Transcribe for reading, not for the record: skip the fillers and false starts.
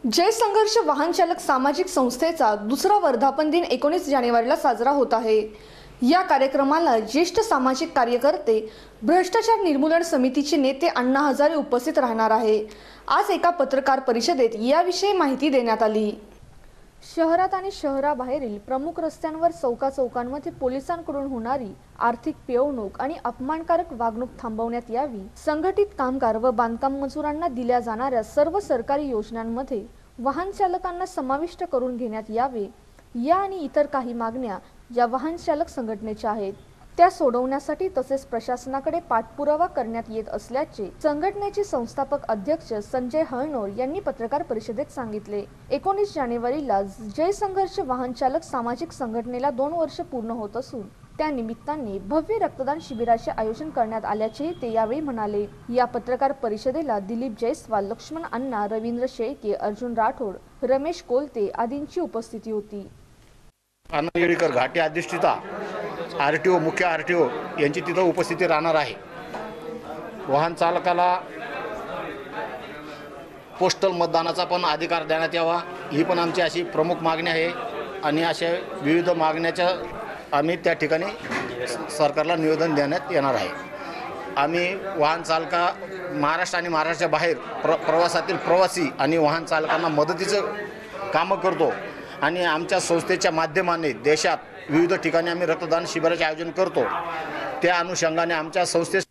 जय संघर्ष वाहन चालक सामाजिक संस्थेचा दुसरा वर्धापन दिन 19 जानेवारीला साजरा होत आहे। या कार्यक्रमाला ज्येष्ठ सामाजिक कार्यकर्ते, भ्रष्टाचार निर्मूलन समितीचे नेते अण्णा हजारे उपस्थित राहणार आहे। आज एका पत्रकार परिषदेत याविषयी माहिती देण्यात आली। शहरात आणि शहराबाहेरील प्रमुख रस्त्यांवर चौकांमध्ये पोलिसांकडून होणारी आर्थिक पिळवणूक आणि अपमानकारक वागणूक थांबवण्यात यावी। संघटित कामगार व बांधकाम मजुरांना दिल्या जाणाऱ्या सर्व सरकारी योजनांमध्ये वाहन चालकांना समाविष्ट करून घेण्यात यावे। या आणि इतर काही मागण्या या वाहन चालक संघटनेच्या आहेत, त्या सोडवण्यासाठी तसेच प्रशासनाकडे पाठपुरावा करण्यात येत असल्याचे संघटनेचे संस्थापक अध्यक्ष संजय हळनोर यांनी पत्रकार परिषदेत सांगितले। 19 जानेवारीला जय संघर्ष वाहन चालक सामाजिक संघटनेला 2 वर्ष पूर्ण होत असून त्या निमित्ताने भव्य रक्तदान शिबिराचे आयोजन करण्यात आल्याचे ते यावेळी म्हणाले। या पत्रकार परिषदेला दिलीप जयस्वाल, लक्ष्मण अण्णा, रवींद्र शेळके, अर्जुन राठोड, रमेश कोलते आदींची उपस्थिती होती। येळीकर घाटी अधिष्ठिता आरटीओ, मुख्य आरटीओ यांची तिथं उपस्थिती राहणार आहे। वाहन चालकाला पोस्टल मतदानाचा पण अधिकार देण्यात यावा, ही पण आमची अशी प्रमुख मागणी आहे। आणि अशा विविध मागण्याच्या आम्ही त्या ठिकाणी सरकारला निवेदन देण्यात येणार आहे। आम्ही वाहन चालका महाराष्ट्र आणि महाराष्ट्राच्या बाहेर प्रवासातील प्रवासी आणि वाहन चालकांना मदतीचं कामं करतो आणि आमच्या संस्थेच्या माध्यमाने देशात विविध ठिकाणी आम्ही रक्तदान शिबिराचे आयोजन करतो। त्या अनुषंगाने आमच्या संस्थेस